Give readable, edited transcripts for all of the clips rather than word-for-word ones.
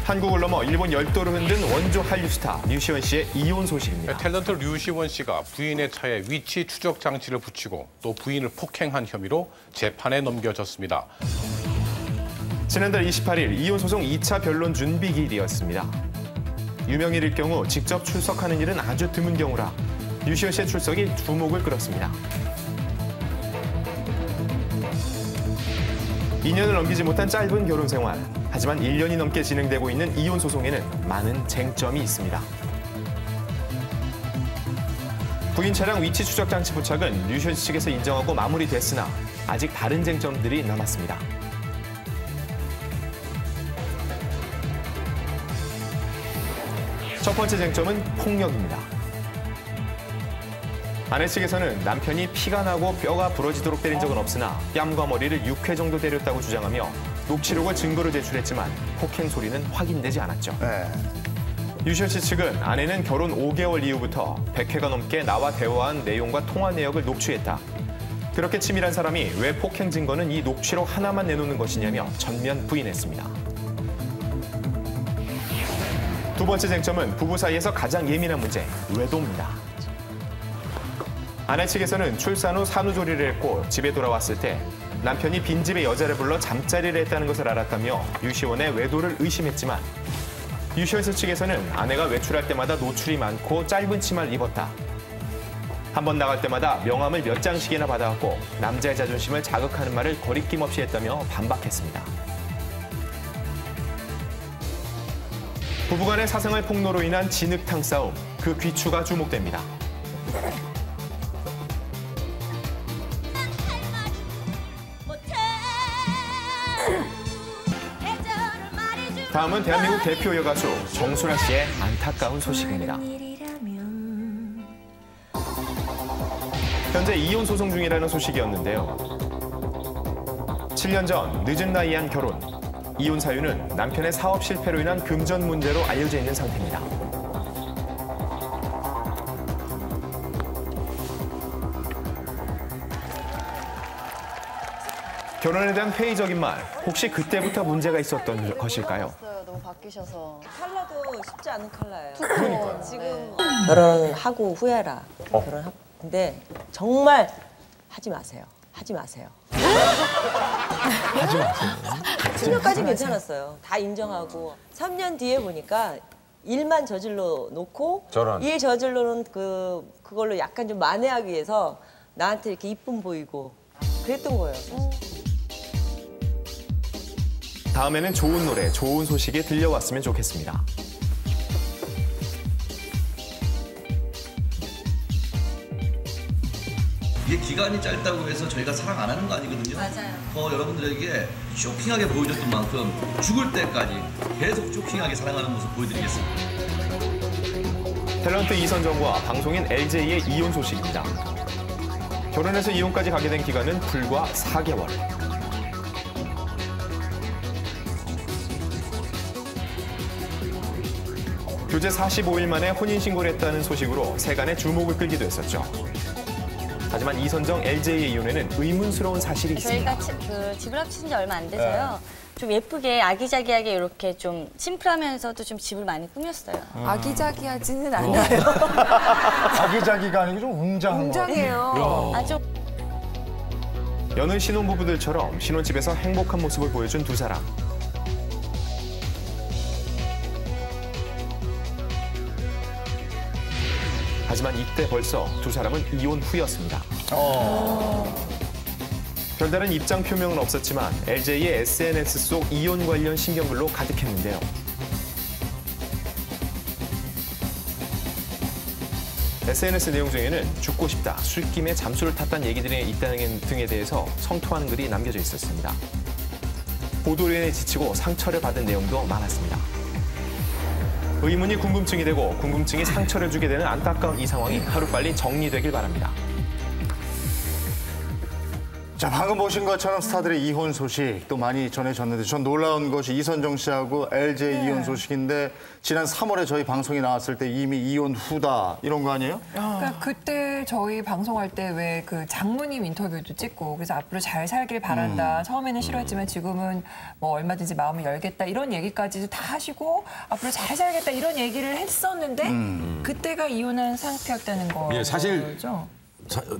한국을 넘어 일본 열도를 흔든 원조 한류 스타 류시원 씨의 이혼 소식입니다. 탤런트 류시원 씨가 부인의 차에 위치 추적 장치를 붙이고 또 부인을 폭행한 혐의로 재판에 넘겨졌습니다. 지난달 28일 이혼 소송 2차 변론 준비 기일이었습니다. 유명인일 경우 직접 출석하는 일은 아주 드문 경우라 류시원 씨의 출석이 주목을 끌었습니다. 2년을 넘기지 못한 짧은 결혼 생활. 하지만 1년이 넘게 진행되고 있는 이혼 소송에는 많은 쟁점이 있습니다. 부인 차량 위치 추적 장치 부착은 류시원 씨 측에서 인정하고 마무리됐으나 아직 다른 쟁점들이 남았습니다. 첫 번째 쟁점은 폭력입니다. 아내 측에서는 남편이 피가 나고 뼈가 부러지도록 때린 적은 없으나 뺨과 머리를 6회 정도 때렸다고 주장하며 녹취록을 증거로 제출했지만 폭행 소리는 확인되지 않았죠. 류시원 씨 측은 아내는 결혼 5개월 이후부터 100회가 넘게 나와 대화한 내용과 통화 내역을 녹취했다. 그렇게 치밀한 사람이 왜 폭행 증거는 이 녹취록 하나만 내놓는 것이냐며 전면 부인했습니다. 두 번째 쟁점은 부부 사이에서 가장 예민한 문제, 외도입니다. 아내 측에서는 출산 후 산후조리를 했고 집에 돌아왔을 때 남편이 빈집에 여자를 불러 잠자리를 했다는 것을 알았다며 류시원의 외도를 의심했지만 류시원 씨 측에서는 아내가 외출할 때마다 노출이 많고 짧은 치마를 입었다. 한 번 나갈 때마다 명함을 몇 장씩이나 받아왔고 남자의 자존심을 자극하는 말을 거리낌 없이 했다며 반박했습니다. 부부간의 사생활 폭로로 인한 진흙탕 싸움, 그 귀추가 주목됩니다. 다음은 대한민국 대표 여가수 정수라 씨의 안타까운 소식입니다. 현재 이혼 소송 중이라는 소식이었는데요. 7년 전 늦은 나이에 한 결혼. 이혼 사유는 남편의 사업 실패로 인한 금전 문제로 알려져 있는 상태입니다. 결혼에 대한 회의적인 말, 혹시 그때부터 문제가 있었던 것일까요? 너무 바뀌셔서. 컬러도 쉽지 않은 컬러예요. 그러니까요. 지금 결혼하고 후회라. 근데 정말 하지 마세요. 하지 마세요. 하지 마세요. 10년까지 괜찮았어요. 다 인정하고 3년 뒤에 보니까 일만 저질러 놓고 저런. 일 저질러는 그걸로 약간 좀 만회하기 위해서 나한테 이렇게 이쁨 보이고 그랬던 거예요. 다음에는 좋은 노래, 좋은 소식이 들려왔으면 좋겠습니다. 이게 기간이 짧다고 해서 저희가 사랑 안 하는 거 아니거든요. 맞아요. 더 여러분들에게 쇼킹하게 보여줬던 만큼 죽을 때까지 계속 쇼킹하게 사랑하는 모습 보여드리겠습니다. 탤런트 이선정과 방송인 LJ의 이혼 소식입니다. 결혼해서 이혼까지 가게 된 기간은 불과 4개월. 교제 45일 만에 혼인신고를 했다는 소식으로 세간의 주목을 끌기도 했었죠. 하지만 이선정 LJ의 이혼에는 의문스러운 사실이 있습니다. 저희가 집을 합친 지 얼마 안 돼서요. 좀 예쁘게 아기자기하게 이렇게 좀 심플하면서도 좀 집을 많이 꾸몄어요. 아기자기하지는 않아요. 아기자기가 아니고 좀 웅장한 거. 웅장해요. 아주 여느 신혼부부들처럼 신혼집에서 행복한 모습을 보여준 두 사람. 하지만 이때 벌써 두 사람은 이혼 후였습니다. 별다른 입장 표명은 없었지만 LJ의 SNS 속 이혼 관련 신경글로 가득했는데요. SNS 내용 중에는 죽고 싶다, 술김에 잠수를 탔다는 얘기들이 있다는 등에 대해서 성토하는 글이 남겨져 있었습니다. 보도로 인해 지치고 상처를 받은 내용도 많았습니다. 의문이 궁금증이 되고 궁금증이 상처를 주게 되는 안타까운 이 상황이 하루빨리 정리되길 바랍니다. 자, 방금 보신 것처럼 스타들의 이혼 소식 또 많이 전해졌는데 전 놀라운 것이 이선정 씨하고 LJ 이혼 소식인데 지난 3월에 저희 방송이 나왔을 때 이미 이혼 후다 이런 거 아니에요? 그러니까 그때 저희 방송할 때 왜 그 장모님 인터뷰도 찍고 그래서 앞으로 잘 살길 바란다. 처음에는 싫어했지만 지금은 뭐 얼마든지 마음을 열겠다 이런 얘기까지도 다 하시고 앞으로 잘 살겠다 이런 얘기를 했었는데 그때가 이혼한 상태였다는 거죠. 예, 사실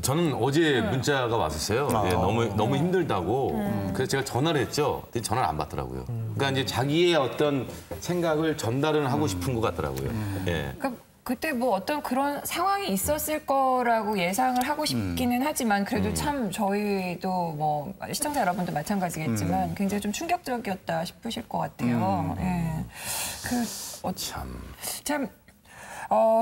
저는 어제 문자가 왔었어요. 예, 너무 힘들다고. 그래서 제가 전화를 했죠. 근데 전화를 안 받더라고요. 그러니까 이제 자기의 어떤 생각을 전달은 하고 싶은 것 같더라고요. 예. 그러니까 그때 뭐 어떤 그런 상황이 있었을 거라고 예상을 하고 싶기는 하지만 그래도 참 저희도 뭐 시청자 여러분도 마찬가지겠지만 굉장히 좀 충격적이었다 싶으실 것 같아요. 예. 참.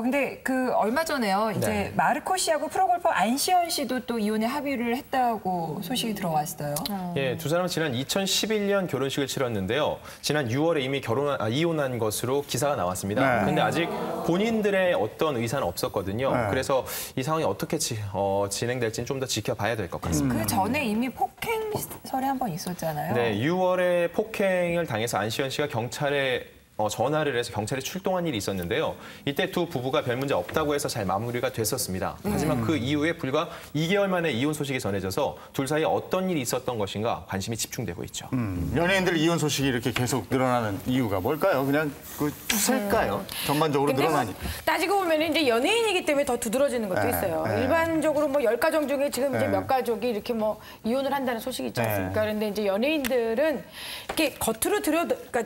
근데 그 얼마 전에요. 이제 마르코 씨하고 프로골퍼 안시현 씨도 또 이혼에 합의를 했다고 소식이 들어왔어요. 예, 두 사람은 지난 2011년 결혼식을 치렀는데요. 지난 6월에 이미 이혼한 것으로 기사가 나왔습니다. 근데 아직 본인들의 어떤 의사는 없었거든요. 그래서 이 상황이 어떻게 진행될지는 좀 더 지켜봐야 될 것 같습니다. 그 전에 이미 폭행설이 한 번 있었잖아요. 네, 6월에 폭행을 당해서 안시현 씨가 경찰에 전화를 해서 경찰에 출동한 일이 있었는데요. 이때 두 부부가 별 문제 없다고 해서 잘 마무리가 됐었습니다. 하지만 그 이후에 불과 2개월 만에 이혼 소식이 전해져서 둘 사이에 어떤 일이 있었던 것인가 관심이 집중되고 있죠. 연예인들 이혼 소식이 이렇게 계속 늘어나는 이유가 뭘까요? 그냥 그 추세일까요? 전반적으로 늘어나니까. 따지고 보면 이제 연예인이기 때문에 더 두드러지는 것도 있어요. 일반적으로 뭐 10가정 중에 지금 이제 몇 가족이 이렇게 뭐 이혼을 한다는 소식이 있지 않습니까? 그런데 이제 연예인들은 이렇게 겉으로 그러니까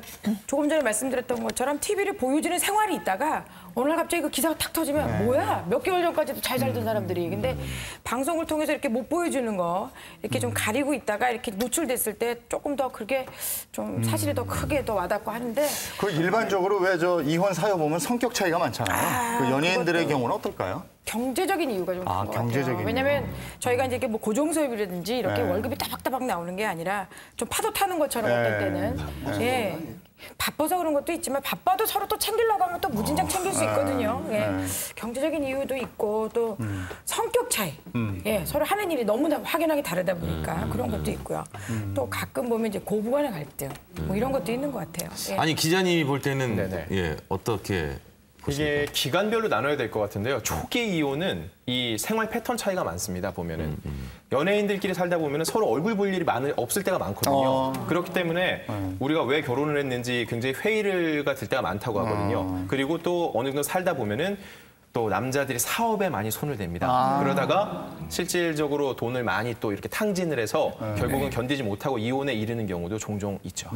조금 전에 말씀드렸던 것처럼 TV를 보여주는 생활이 있다가 어느 날 갑자기 그 기사가 탁 터지면 뭐야? 몇 개월 전까지도 잘 살던 사람들이. 근데 방송을 통해서 이렇게 못 보여주는 거 이렇게 좀 가리고 있다가 이렇게 노출됐을 때 조금 더 그게 좀 사실이 더 크게 더 와닿고 하는데 그 일반적으로 왜 저 이혼 사유 보면 성격 차이가 많잖아요. 그 연예인들의 경우는 어떨까요? 경제적인 이유가 좀 있는 것 경제적인 같아요. 왜냐하면 저희가 이제 뭐 고정수입이라든지 이렇게 월급이 따박따박 나오는 게 아니라 좀 파도 타는 것처럼 어떨 때는 예. 바빠서 그런 것도 있지만 바빠도 서로 또 챙기려고 하면 또 무진장 챙길 수 있거든요. 예. 경제적인 이유도 있고 또 성격 차이. 예. 서로 하는 일이 너무나 확연하게 다르다 보니까 그런 것도 있고요. 또 가끔 보면 이제 고부간의 갈등 뭐 이런 것도 있는 것 같아요. 예. 아니 기자님이 볼 때는 예, 어떻게 이게 기간별로 나눠야 될 것 같은데요. 초기 이혼은 이 생활 패턴 차이가 많습니다. 보면은 연예인들끼리 살다 보면은 서로 얼굴 볼 일이 없을 때가 많거든요. 그렇기 때문에 우리가 왜 결혼을 했는지 굉장히 회의가 될 때가 많다고 하거든요. 그리고 또 어느 정도 살다 보면은 또 남자들이 사업에 많이 손을 댑니다. 그러다가 실질적으로 돈을 많이 또 이렇게 탕진을 해서 결국은 견디지 못하고 이혼에 이르는 경우도 종종 있죠.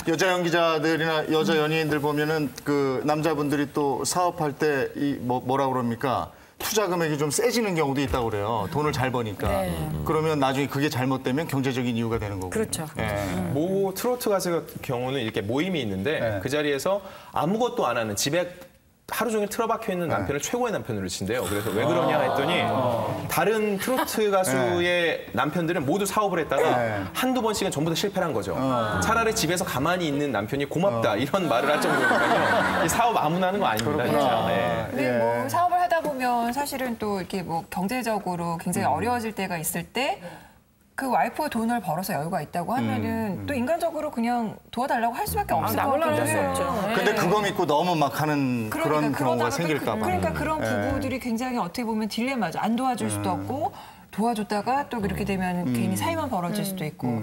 여자 연기자들이나 여자 연예인들 보면은 그 남자분들이 또 사업할 때 이 뭐라 그럽니까? 투자 금액이 좀 세지는 경우도 있다고 그래요. 돈을 잘 버니까. 그러면 나중에 그게 잘못되면 경제적인 이유가 되는 거고. 그렇죠. 모 트로트 가수 같은 경우는 이렇게 모임이 있는데 그 자리에서 아무것도 안 하는 집에 하루 종일 틀어박혀 있는 남편을 최고의 남편으로 친대요. 그래서 왜 그러냐 했더니 다른 트로트 가수의 남편들은 모두 사업을 했다가 한두 번씩은 전부 다 실패를 한 거죠. 차라리 집에서 가만히 있는 남편이 고맙다 이런 말을 할 정도니까요. 이 사업 아무나 하는 거 아닙니다. 진짜. 네. 근데 뭐 사업을 하다 보면 사실은 또 이렇게 뭐 경제적으로 굉장히 어려워질 때가 있을 때 그 와이프가 돈을 벌어서 여유가 있다고 하면은 또 인간적으로 그냥 도와달라고 할 수밖에 없을 것 같긴 해요. 근데 그거 믿고 너무 막 하는 그런 경우가 생길까 봐. 그러니까 그런 부부들이 굉장히 어떻게 보면 딜레마죠. 안 도와줄 수도 없고 도와줬다가 또 그렇게 되면 괜히 사이만 벌어질 수도 있고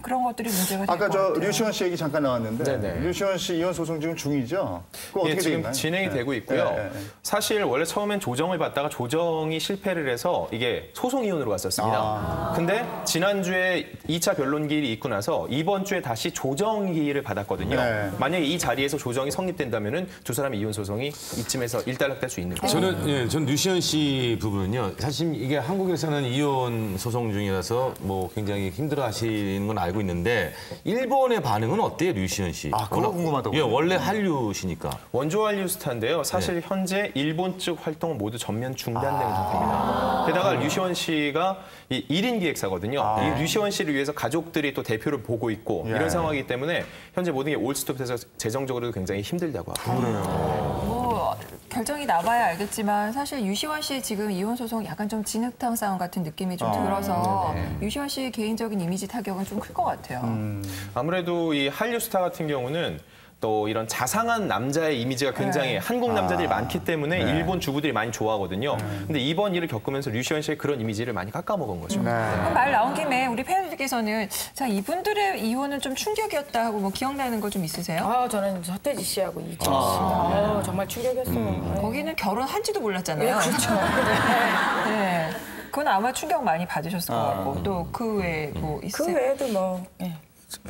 그런 것들이 문제가 될 것 같아요. 아까 저 류시원 씨 얘기 잠깐 나왔는데 류시원 씨 이혼 소송 지금 중이죠? 그거 어떻게 지금 되나요? 진행이 되고 있고요. 사실 원래 처음엔 조정을 받다가 조정이 실패를 해서 이게 소송 이혼으로 갔었습니다. 근데 지난주에 2차 변론기일이 있고 나서 이번 주에 다시 조정기일을 받았거든요. 만약에 이 자리에서 조정이 성립된다면은 두 사람의 이혼 소송이 이쯤에서 일단락될 수 있는 거죠. 전 류시원 씨 부부는요. 사실 이게 한국에서는 이혼 소송 중이라서 뭐 굉장히 힘들어하시는 건 알고 있는데 일본의 반응은 어때요, 류시원 씨? 그거 궁금하다고요. 예, 원래 한류시니까. 원조 한류 스타인데요. 사실 현재 일본 측 활동은 모두 전면 중단되는 상태입니다. 게다가 류시원 씨가 이 1인 기획사거든요. 이 류시원 씨를 위해서 가족들이 또 대표를 보고 있고 이런 상황이기 때문에 현재 모든 게 올스톱돼서 재정적으로도 굉장히 힘들다고 하고. 뭐 결정이 나봐야 알겠지만 사실 유시원 씨의 지금 이혼 소송 약간 좀 진흙탕 싸움 같은 느낌이 좀 들어서 유시원 씨의 개인적인 이미지 타격은 좀 클 것 같아요. 아무래도 이 한류 스타 같은 경우는 또 이런 자상한 남자의 이미지가 굉장히 한국 남자들이 많기 때문에 일본 주부들이 많이 좋아하거든요. 근데 이번 일을 겪으면서 류시원 씨의 그런 이미지를 많이 깎아먹은 거죠. 그럼 말 나온 김에 우리 팬분들께서는 자 이분들의 이혼은 좀 충격이었다 하고 뭐 기억나는 거 좀 있으세요? 아, 저는 서태지 씨하고 이지혜 씨. 아, 정말 충격이었어요. 거기는 결혼한지도 몰랐잖아요. 그렇죠. 네. 그건 아마 충격 많이 받으셨을 것 같고 또 그 외에 뭐 그 있어요? 외에도 뭐.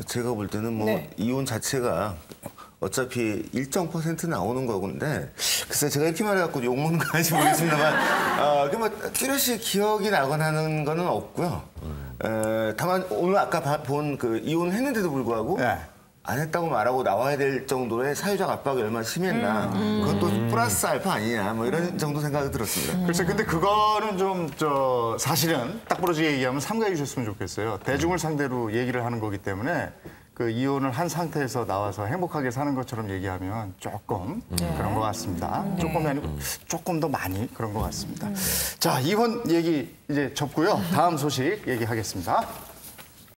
제가 볼 때는 뭐 네. 이혼 자체가 어차피 일정 % 나오는 거건데 글쎄 제가 이렇게 말해갖고 욕먹는 거 아닌지 모르겠습니다만 뭐 뚜렷이 기억이 나거나 하는 거는 없고요. 다만 오늘 아까 본 그 이혼을 했는데도 불구하고 안 했다고 말하고 나와야 될 정도의 사회적 압박이 얼마나 심했나 그것도 플러스 알파 아니냐 뭐 이런 정도 생각이 들었습니다. 글쎄, 근데 그거는 좀 사실은 딱 부러지게 얘기하면 삼가해 주셨으면 좋겠어요. 대중을 상대로 얘기를 하는 거기 때문에 그 이혼을 한 상태에서 나와서 행복하게 사는 것처럼 얘기하면 조금 그런 것 같습니다. 조금이 아니고 조금 더 많이 그런 것 같습니다. 자, 이혼 얘기 이제 접고요. 다음 소식 얘기하겠습니다.